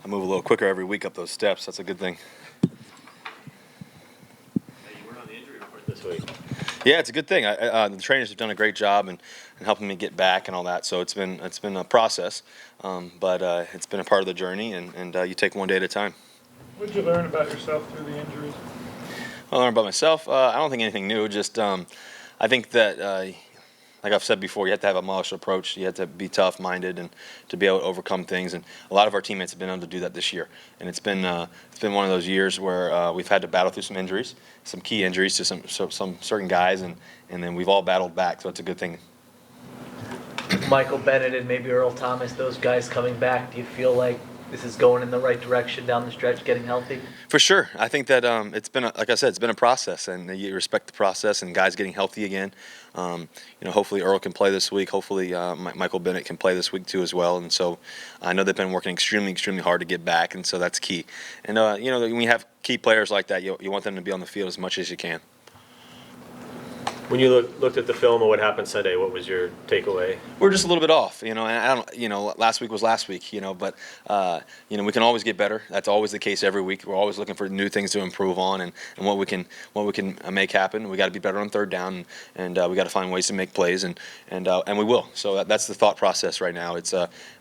I move a little quicker every week up those steps. That's a good thing. You weren't on the injury report this week. Yeah, it's a good thing. The trainers have done a great job in helping me get back and all that. So it's been a process, but it's been a part of the journey, and you take one day at a time. What did you learn about yourself through the injuries? I learned about myself. I don't think anything new. Just I think that, like I've said before, you have to have a malicious approach. You have to be tough-minded and to be able to overcome things. And a lot of our teammates have been able to do that this year. And it's been one of those years where we've had to battle through some injuries, some key injuries to some certain guys, and then we've all battled back. So it's a good thing. Michael Bennett and maybe Earl Thomas, those guys coming back, do you feel like this is going in the right direction down the stretch, getting healthy? For sure. I think that it's been, like I said, it's been a process, and you respect the process, and guys getting healthy again. Hopefully Earl can play this week. Hopefully Michael Bennett can play this week too as well. And so I know they've been working extremely hard to get back, and so that's key. And, when you have key players like that, you want them to be on the field as much as you can. When you looked at the film of what happened Sunday, what was your takeaway? We're just a little bit off, and I don't, last week was last week, but, we can always get better. That's always the case every week. We're always looking for new things to improve on and what we can make happen. We got to be better on third down, and we got to find ways to make plays, and we will. So that's the thought process right now. It's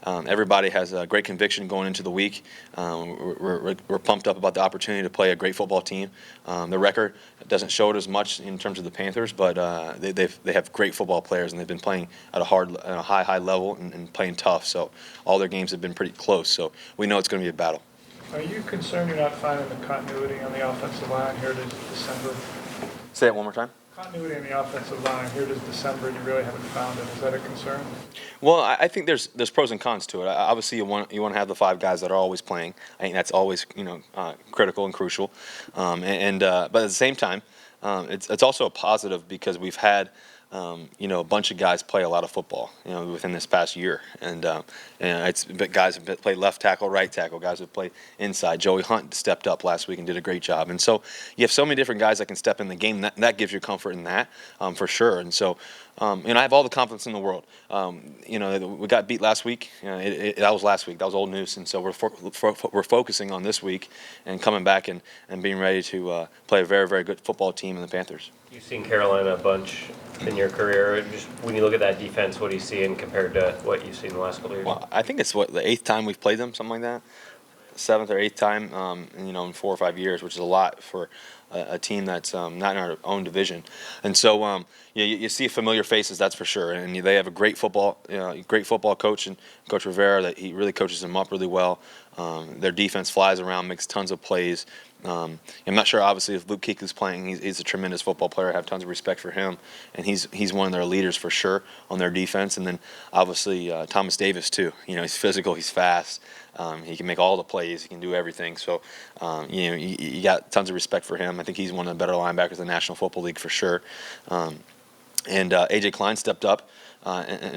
everybody has a great conviction going into the week. We're pumped up about the opportunity to play a great football team. The record doesn't show it as much in terms of the Panthers, but they have great football players, and they've been playing at a high level and playing tough. So all their games have been pretty close. So we know it's going to be a battle. Are you concerned you're not finding the continuity on the offensive line here to December? Say that one more time. Continuity in the offensive line here to December, and you really haven't found it. Is that a concern? Well, I think there's pros and cons to it. Obviously, you want to have the five guys that are always playing. I think that's always critical and crucial. But at the same time, it's also a positive because we've had a bunch of guys play a lot of football, within this past year, and it's guys have played left tackle, right tackle, guys have played inside. Joey Hunt stepped up last week and did a great job, and so you have so many different guys that can step in the game. That gives you comfort in that, for sure. And so, I have all the confidence in the world. We got beat last week. That was last week. That was old news, and so we're focusing on this week and coming back and being ready to play a very good football team in the Panthers. You've seen Carolina a bunch in your career. Just when you look at that defense, what are you seeing compared to what you've seen the last couple of years? Well, I think it's the eighth time we've played them, something like that. Seventh or eighth time, in 4 or 5 years, which is a lot for a team that's not in our own division. And so, you see familiar faces, that's for sure. And they have a great football coach, and Coach Rivera, that he really coaches them up really well. Their defense flies around, makes tons of plays. I'm not sure, obviously, if Luke Kuechly's playing. He's a tremendous football player. I have tons of respect for him, and he's one of their leaders for sure on their defense. And then, obviously, Thomas Davis too. He's physical, he's fast, he can make all the plays, he can do everything. So, you got tons of respect for him. I think he's one of the better linebackers in the National Football League for sure. And A.J. Klein stepped up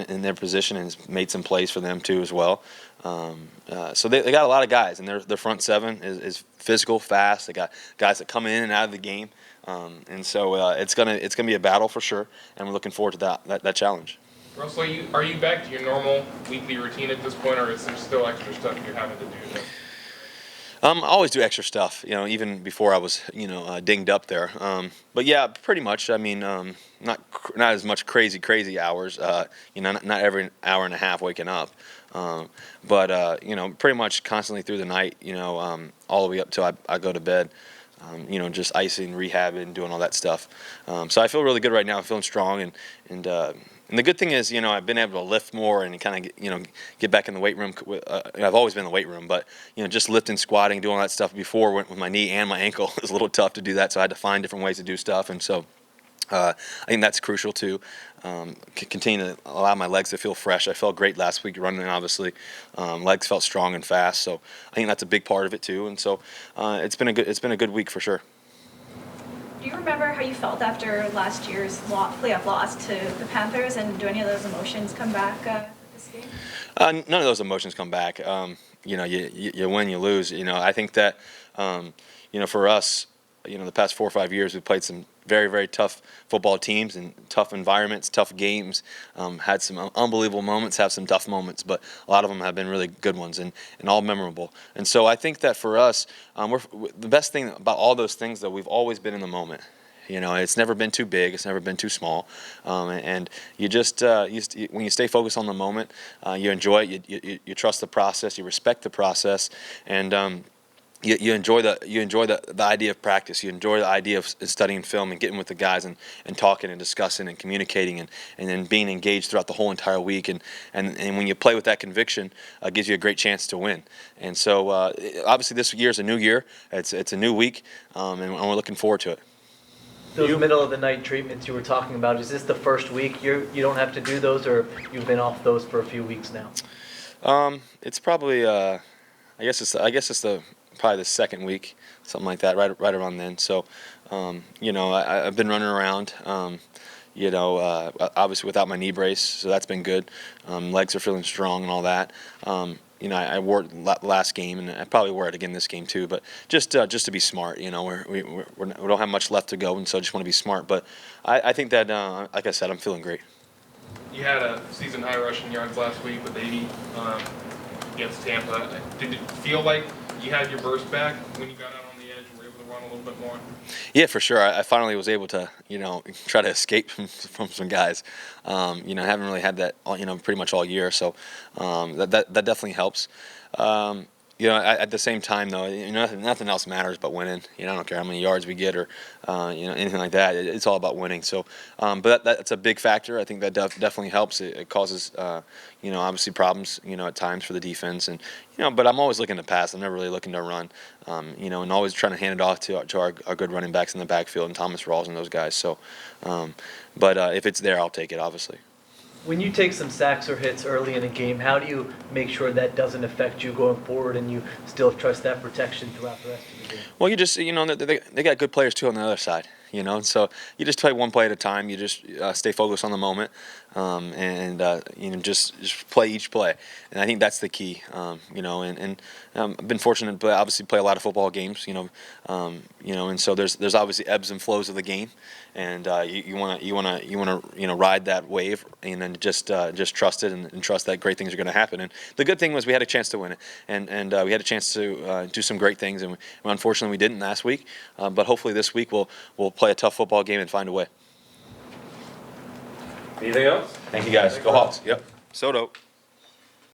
in their position and has made some plays for them too as well. So they got a lot of guys, and their front seven is physical, fast. They got guys that come in and out of the game, and so it's gonna be a battle for sure. And we're looking forward to that challenge. Russell, are you back to your normal weekly routine at this point, or is there still extra stuff you're having to do? I always do extra stuff, even before I was, dinged up there. But yeah, pretty much. I mean, not as much crazy hours. Not every hour and a half waking up. But pretty much constantly through the night. All the way up till I go to bed. Just icing, rehabbing, doing all that stuff. So I feel really good right now. I'm feeling strong, and the good thing is, I've been able to lift more and kind of, get back in the weight room. I've always been in the weight room, but, just lifting, squatting, doing all that stuff before with my knee and my ankle it was a little tough to do that. So I had to find different ways to do stuff. And so I think that's crucial too. Continue to allow my legs to feel fresh. I felt great last week running, obviously. Legs felt strong and fast. So I think that's a big part of it too. And so it's been a good week for sure. Do you remember how you felt after last year's playoff loss to the Panthers, and do any of those emotions come back this game? None of those emotions come back. You win, you lose. I think that, for us, the past 4 or 5 years, we've played some very, very tough football teams and tough environments, tough games. Had some unbelievable moments, have some tough moments, but a lot of them have been really good ones and all memorable. And so I think that for us, the best thing about all those things, though, we've always been in the moment. It's never been too big. It's never been too small. And you just, when you stay focused on the moment, you enjoy it. You trust the process. You respect the process. And you enjoy the idea of practice. You enjoy the idea of studying film and getting with the guys and talking and discussing and communicating and then being engaged throughout the whole entire week. And when you play with that conviction, it gives you a great chance to win. And so obviously this year is a new year. It's a new week, and we're looking forward to it. Those middle of the night treatments you were talking about, is this the first week you don't have to do those, or you've been off those for a few weeks now? It's probably I guess it's probably the second week, something like that, right around then. So I've been running around, obviously without my knee brace, so that's been good. Legs are feeling strong and all that. I wore it last game, and I probably wear it again this game too. But just to be smart, we don't have much left to go, and so I just want to be smart. But I think that, like I said, I'm feeling great. You had a season high rushing yards last week with 80 against Tampa. Did it feel like you had your burst back when you got out on the edge and were able to run a little bit more? Yeah, for sure. I finally was able to, try to escape from some guys. I haven't really had that, pretty much all year. So that definitely helps. At the same time, though, nothing else matters but winning. I don't care how many yards we get or, anything like that. It's all about winning. So, but that's a big factor. I think that definitely helps. It causes, obviously problems, at times for the defense. And, but I'm always looking to pass. I'm never really looking to run, and always trying to hand it off to our good running backs in the backfield and Thomas Rawls and those guys. So, but if it's there, I'll take it, obviously. When you take some sacks or hits early in a game, how do you make sure that doesn't affect you going forward and you still trust that protection throughout the rest of the game? Well, you just, they got good players too on the other side, and so you just play one play at a time. You just stay focused on the moment, and just play each play. And I think that's the key, and I've been fortunate to obviously play a lot of football games, and so there's obviously ebbs and flows of the game, and you want to ride that wave and then just trust it and trust that great things are going to happen. And the good thing was we had a chance to win it, and we had a chance to do some great things, and unfortunately we didn't last week, but hopefully this week we'll play a tough football game and find a way. Anything else? Thank you guys. Go Hawks. Yep. Soto.